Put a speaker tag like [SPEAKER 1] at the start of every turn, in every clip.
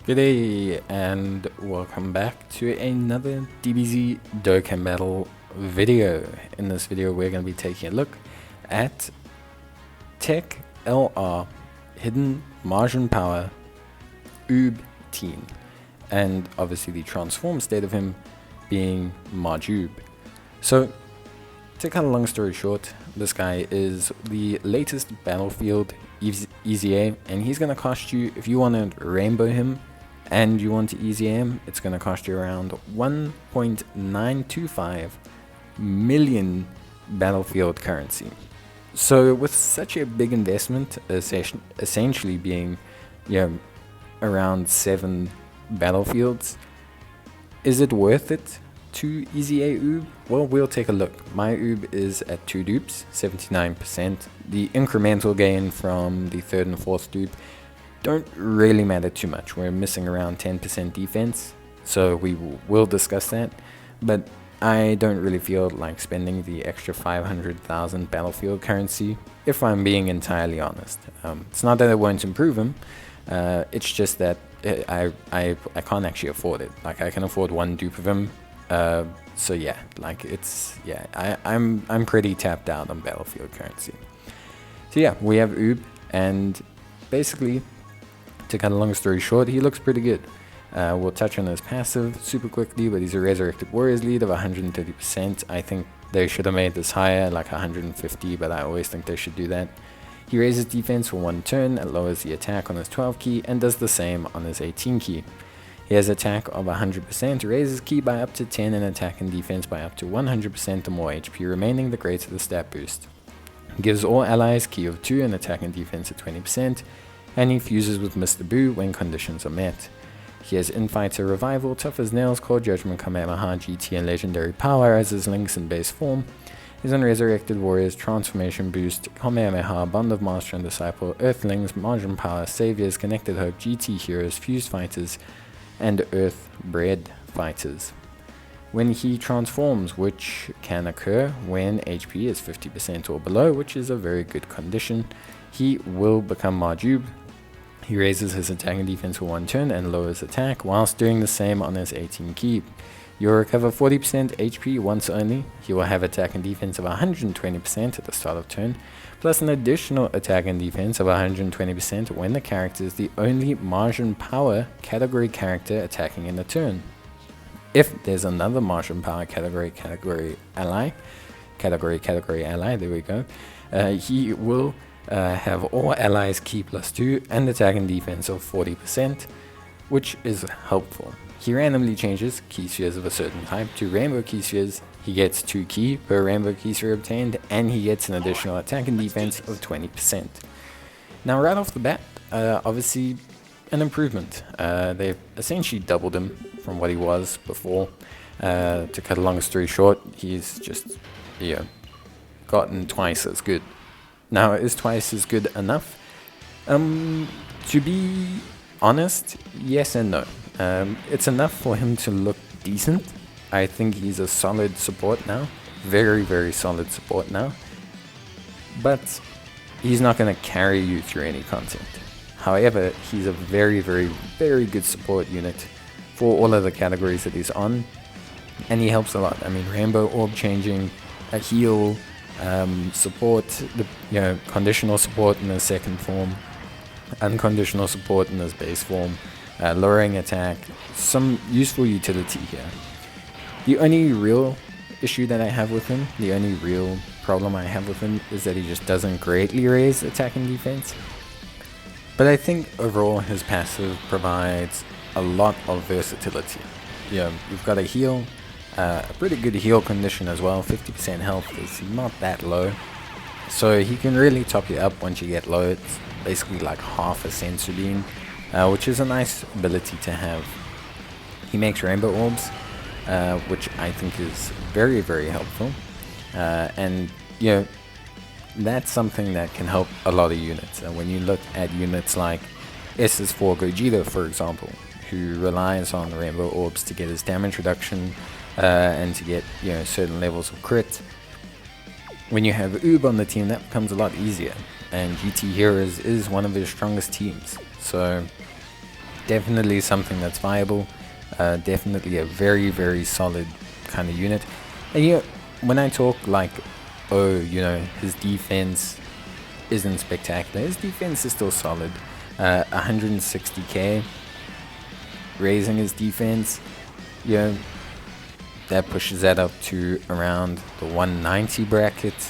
[SPEAKER 1] Good day and welcome back to another DBZ Dokkan battle video. In this video we're going to be taking a look at TEQ LR Hidden Majin Power Uub Teen, and obviously the transformed state of him being Majin. So to cut a long story short, this guy is the latest battlefield EZA, and he's going to cost you, if you want to rainbow him and you want to EZA him, it's going to cost you around 1.925 million battlefield currency. So with such a big investment, essentially being, around 7 battlefields, is it worth it to EZA Uub? Well, we'll take a look. My Uub is at 2 dupes, 79%. The incremental gain from the 3rd and 4th dupe don't really matter too much. We're missing around 10% defense, so we will discuss that. But I don't really feel like spending the extra 500,000 battlefield currency, if I'm being entirely honest. It's not that it won't improve him, it's just that I can't actually afford it. Like, I can afford 1 dupe of him. So yeah, like I'm pretty tapped out on battlefield currency. So yeah, we have Uub, and basically, to cut a long story short, he looks pretty good. We'll touch on his passive super quickly, but he's a Resurrected Warriors lead of 130%. I think they should have made this higher, like 150, but I always think they should do that. He raises defense for 1 turn, and lowers the attack on his 12 key, and does the same on his 18 key. He has attack of 100%, raises key by up to 10, and attack and defense by up to 100% or more HP remaining, the greater the stat boost. He gives all allies key of 2 and attack and defense at 20%, and he fuses with Mr. Boo when conditions are met. He has Infighter Revival, Tough as Nails, Core Judgment, Kamehameha, GT, and Legendary Power as his links in base form. He's on Resurrected Warriors, Transformation Boost, Kamehameha, Bond of Master and Disciple, Earthlings, Majin Power, Saviors, Connected Hope, GT Heroes, Fused Fighters, and Earth Bred Fighters. When he transforms, which can occur when HP is 50% or below, which is a very good condition, he will become Majin. He raises his attack and defense for 1 turn and lowers attack, whilst doing the same on his 18 key. You'll recover 40% HP once only. He will have attack and defense of 120% at the start of turn, plus an additional attack and defense of 120% when the character is the only Majin Power category character attacking in a turn. If there's another Majin Power category ally, there we go, he will have all allies key +2 and attack and defense of 40%, which is helpful. He randomly changes key spheres of a certain type to rainbow key spheres. He gets 2 key per rainbow key sphere obtained, and he gets an additional attack and defense of 20%. Now, right off the bat, obviously an improvement. They've essentially doubled him from what he was before. To cut a long story short, he's just gotten twice as good. Now, is twice as good enough? To be honest, yes and no. It's enough for him to look decent. I think he's a solid support now. Very, very solid support now. But he's not going to carry you through any content. However, he's a very, very, very good support unit for all of the categories that he's on. And he helps a lot. I mean, Rainbow Orb changing, a heal, support, conditional support in his second form, unconditional support in his base form, lowering attack, some useful utility here. The only real issue that I have with him, the only real problem I have with him, is that he just doesn't greatly raise attack and defense. But I think overall his passive provides a lot of versatility. You've got a heal, a pretty good heal condition as well. 50% health is not that low, so he can really top you up once you get low. It's basically like half a sensor beam, which is a nice ability to have. He makes rainbow orbs, which I think is very, very helpful, and that's something that can help a lot of units. When you look at units like SS4 Gogeta, for example, who relies on rainbow orbs to get his damage reduction and to get certain levels of crit, when you have Uub on the team, that becomes a lot easier, and GT Heroes is one of his strongest teams. So definitely something that's viable. Definitely a very, very solid kind of unit. And yeah, when I talk like, oh, his defense isn't spectacular, his defense is still solid. 160k, raising his defense, that pushes that up to around the 190 bracket.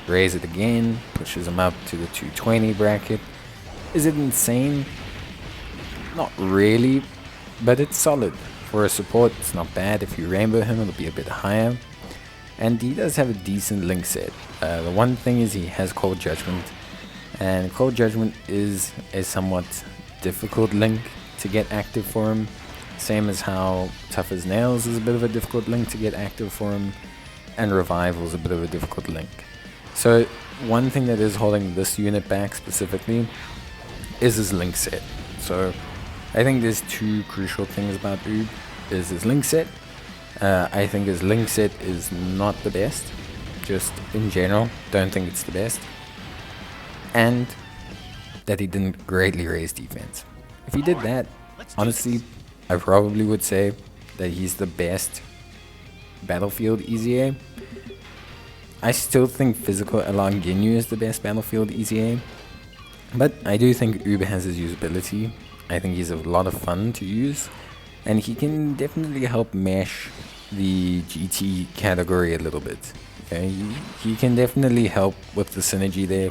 [SPEAKER 1] Raise it again, pushes him up to the 220 bracket. Is it insane? Not really, but it's solid. For a support, it's not bad. If you rainbow him, it'll be a bit higher. And he does have a decent link set. The one thing is he has Cold Judgment. And Cold Judgment is a somewhat difficult link to get active for him. Same as how Tough as Nails is a bit of a difficult link to get active for him. And Revival is a bit of a difficult link. So one thing that is holding this unit back specifically is his link set. So I think there's two crucial things about Uub. Is his link set. I think his link set is not the best. Just in general, don't think it's the best. And that he didn't greatly raise defense. If he did that, honestly, I probably would say that he's the best Battlefield EZA. I still think Physical LR Ginyu is the best Battlefield EZA. But I do think Uub has his usability. I think he's a lot of fun to use. And he can definitely help mesh the GT category a little bit. Okay? He can definitely help with the synergy there.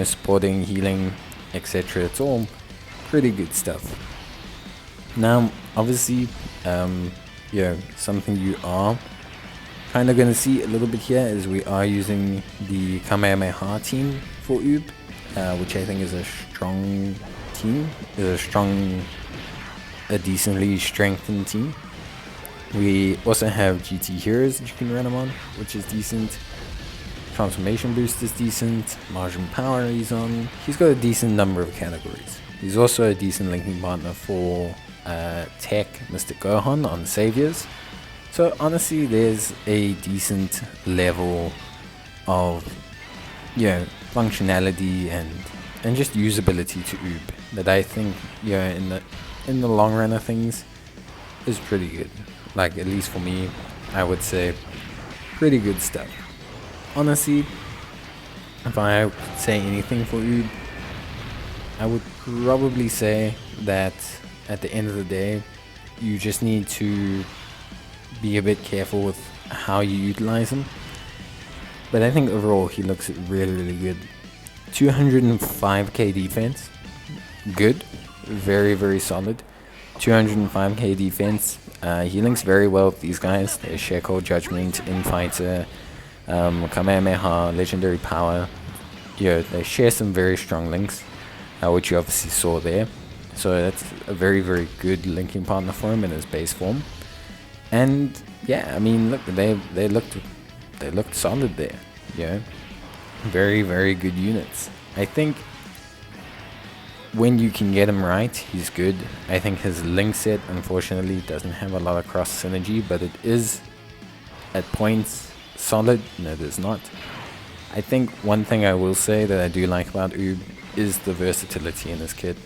[SPEAKER 1] Supporting, healing, etc. It's all pretty good stuff. Now, obviously, something you are kind of going to see a little bit here is we are using the Kamehameha team for Uub, which I think is a strong team, a decently strengthened team. We also have GT Heroes that you can run him on, which is decent. Transformation Boost is decent. Margin Power he's on. He's got a decent number of categories. He's also a decent linking partner for Tech Mr. Gohan on Saviors. So honestly, there's a decent level of functionality and just usability to Uub that I think in the long run of things is pretty good. Like, at least for me, I would say pretty good stuff. Honestly, if I could say anything for Uub, I would probably say that at the end of the day, you just need to be a bit careful with how you utilize him. But I think overall he looks really, really good. 205k defense, good, very, very solid. 205k defense. He links very well with these guys. They share Cold Judgment, Infighter, Kamehameha, Legendary Power. They share some very strong links, which you obviously saw there. So that's a very, very good linking partner for him in his base form. And yeah, I mean, look, they looked solid there. Very, very good units. I think when you can get him right, he's good. I think his link set, unfortunately, doesn't have a lot of cross synergy, but it is at points solid. No, it is not. I think one thing I will say that I do like about Uub is the versatility in this kit.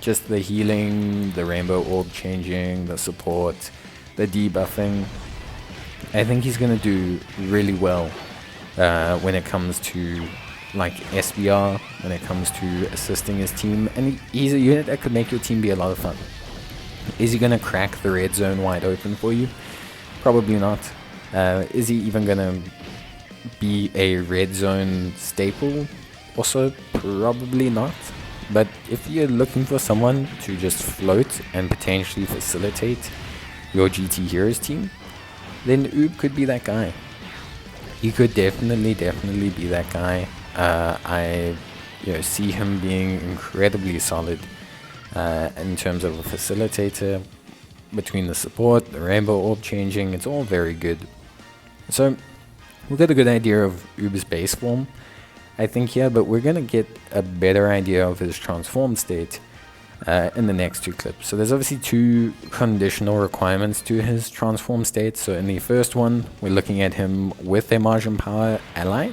[SPEAKER 1] Just the healing, the rainbow orb changing, the support, the debuffing. I think he's going to do really well when it comes to like SBR, when it comes to assisting his team. And he's a unit that could make your team be a lot of fun. Is he going to crack the red zone wide open for you? Probably not. Is he even going to be a red zone staple? Also, probably not. But if you're looking for someone to just float and potentially facilitate your GT Heroes team, then Uub could be that guy. He could definitely be that guy. I see him being incredibly solid in terms of a facilitator. Between the support, the rainbow orb changing, it's all very good. So we'll get a good idea of Uub's base form, I think, here, but we're going to get a better idea of his transform state in the next two clips. So there's obviously two conditional requirements to his transform state. So in the first one, we're looking at him with a Margin Power ally.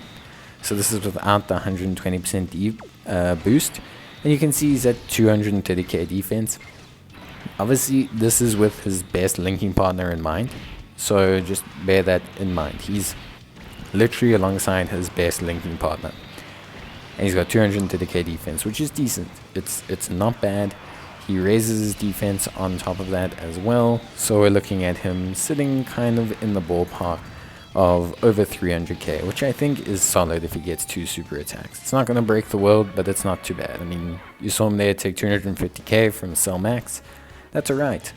[SPEAKER 1] So this is without the 120% boost. And you can see he's at 230k defense. Obviously, this is with his best linking partner in mind, so just bear that in mind. He's literally alongside his best linking partner. And he's got 230k defense, which is decent. It's not bad. He raises his defense on top of that as well, so we're looking at him sitting kind of in the ballpark of over 300k, which I think is solid if he gets 2 super attacks. It's not going to break the world, but it's not too bad. I mean, you saw him there take 250k from Cell Max. That's alright.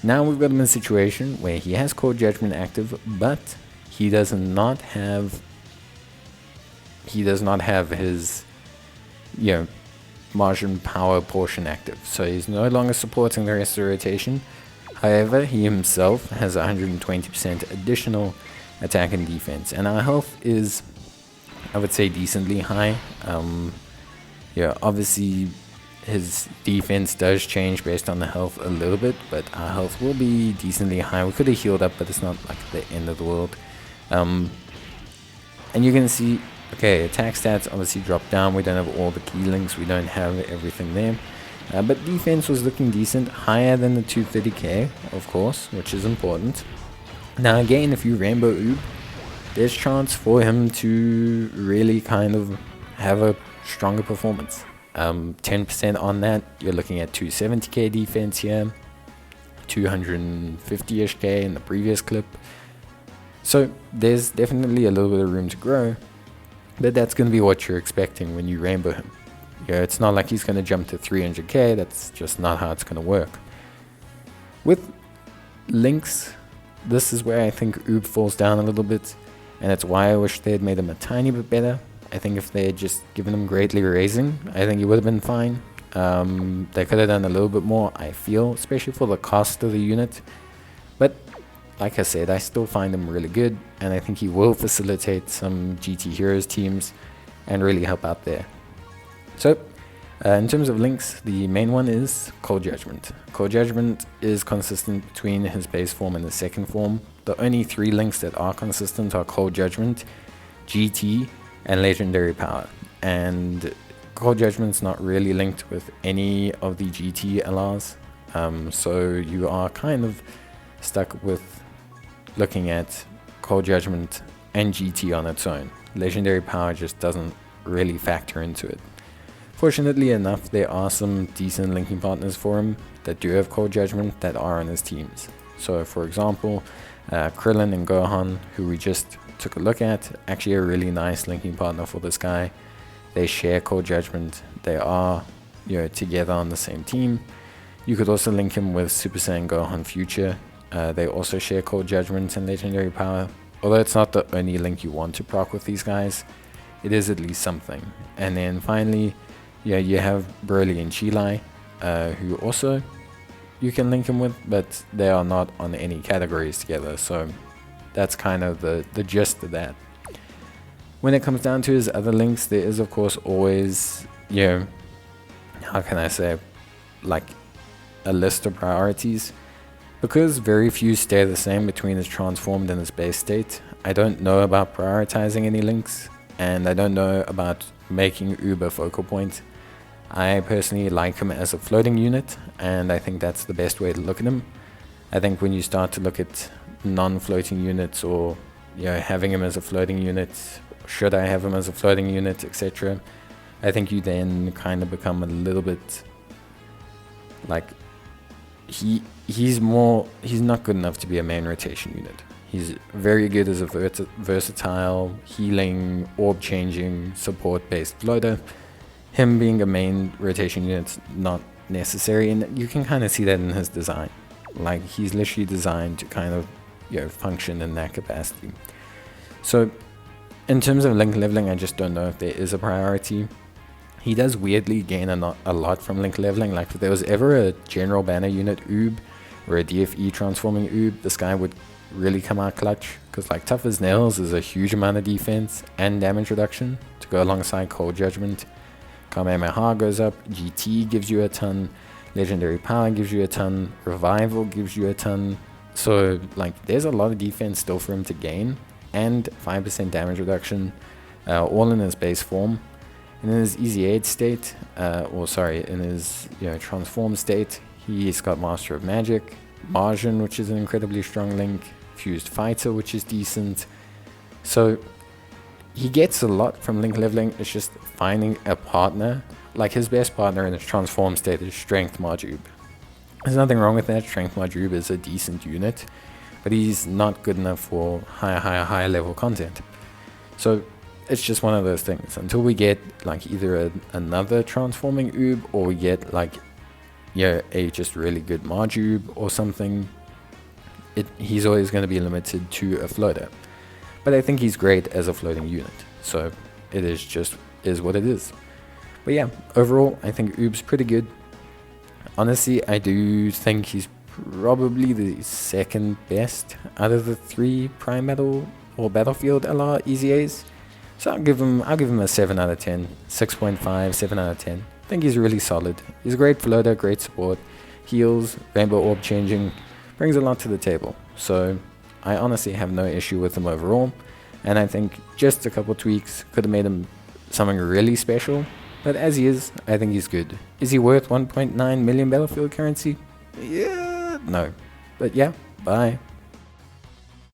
[SPEAKER 1] Now we've got him in a situation where he has Core Judgment active, but he does not have his, Majin power portion active, so he's no longer supporting the rest of the rotation. However, he himself has 120% additional attack and defense, and our health is, I would say, decently high. Obviously his defense does change based on the health a little bit, but our health will be decently high. We could have healed up, but it's not like the end of the world. And you can see, okay, attack stats obviously drop down. We don't have all the key links, we don't have everything there, but defense was looking decent, higher than the 230k, of course, which is important. Now again, if you Rainbow Uub, there's chance for him to really kind of have a stronger performance. 10% on that, you're looking at 270k defense here, 250ish k in the previous clip. So there's definitely a little bit of room to grow, but that's going to be what you're expecting when you Rainbow him. It's not like he's going to jump to 300k, that's just not how it's going to work. With links, this is where I think Uub falls down a little bit, and it's why I wish they had made him a tiny bit better. I think if they had just given him greatly raising, I think he would have been fine. They could have done a little bit more, I feel, especially for the cost of the unit. But like I said, I still find him really good, and I think he will facilitate some GT Heroes teams and really help out there. So, in terms of links, the main one is Cold Judgment. Cold Judgment is consistent between his base form and his second form. The only 3 links that are consistent are Cold Judgment, GT, and Legendary Power. And Cold Judgment's not really linked with any of the GT LRs, so you are kind of stuck with looking at Cold Judgment and GT on its own. Legendary Power just doesn't really factor into it. Fortunately enough, there are some decent linking partners for him that do have Cold Judgment that are on his teams. So for example, Krillin and Gohan, who we just took a look at, actually a really nice linking partner for this guy. They share Cold Judgment, they are together on the same team. You could also link him with Super Saiyan Gohan Future. They also share Cold Judgment and Legendary Power. Although it's not the only link you want to proc with these guys, it is at least something. And then finally, you have Broly and Chilai, who also you can link him with, but they are not on any categories together, so that's kind of the gist of that. When it comes down to his other links, there is of course always, how can I say, like a list of priorities. Because very few stay the same between his transformed and his base state, I don't know about prioritizing any links, and I don't know about making Uub a focal point. I personally like him as a floating unit, and I think that's the best way to look at him. I think when you start to look at non-floating units, or having him as a floating unit, should I have him as a floating unit, etc., I think you then kind of become a little bit like he's not good enough to be a main rotation unit. He's very good as a versatile, healing, orb changing, support based floater. Him being a main rotation unit's not necessary, and you can kind of see that in his design. Like, he's literally designed to kind of function in that capacity. So in terms of link leveling, I just don't know if there is a priority. He does weirdly gain a lot from link leveling. Like, if there was ever a general banner unit Uub or a DFE transforming Uub, this guy would really come out clutch, because like Tough as Nails is a huge amount of defense and damage reduction to go alongside Cold Judgment. Kamehameha goes up, GT gives you a ton, Legendary Power gives you a ton, Revival gives you a ton. So like, there's a lot of defense still for him to gain, and 5% damage reduction, all in his base form. And in his Easy 8 state, in his transform state, He's got Master of Magic, Majin, which is an incredibly strong link, Fused Fighter, which is decent. So he gets a lot from link leveling. It's just finding a partner. Like his best partner in his transform state is Strength Majub. There's nothing wrong with that. Strength Majub is a decent unit, but he's not good enough for high level content. So it's just one of those things. Until we get like either another transforming Uub, or we get like a just really good Majub or something, he's always going to be limited to a floater. But I think he's great as a floating unit, so it is what it is. But yeah, overall I think Uub's pretty good. Honestly, I do think he's probably the second best out of the 3 Prime Battle or Battlefield LR EZAs. So I'll give him a 7 out of 10, 6.5, 7 out of 10. I think he's really solid. He's a great floater, great support, heals, Rainbow Orb changing, brings a lot to the table. So I honestly have no issue with him overall, and I think just a couple tweaks could have made him something really special. But as he is, I think he's good. Is he worth 1.9 million Battlefield currency? Yeah, no. But yeah, bye.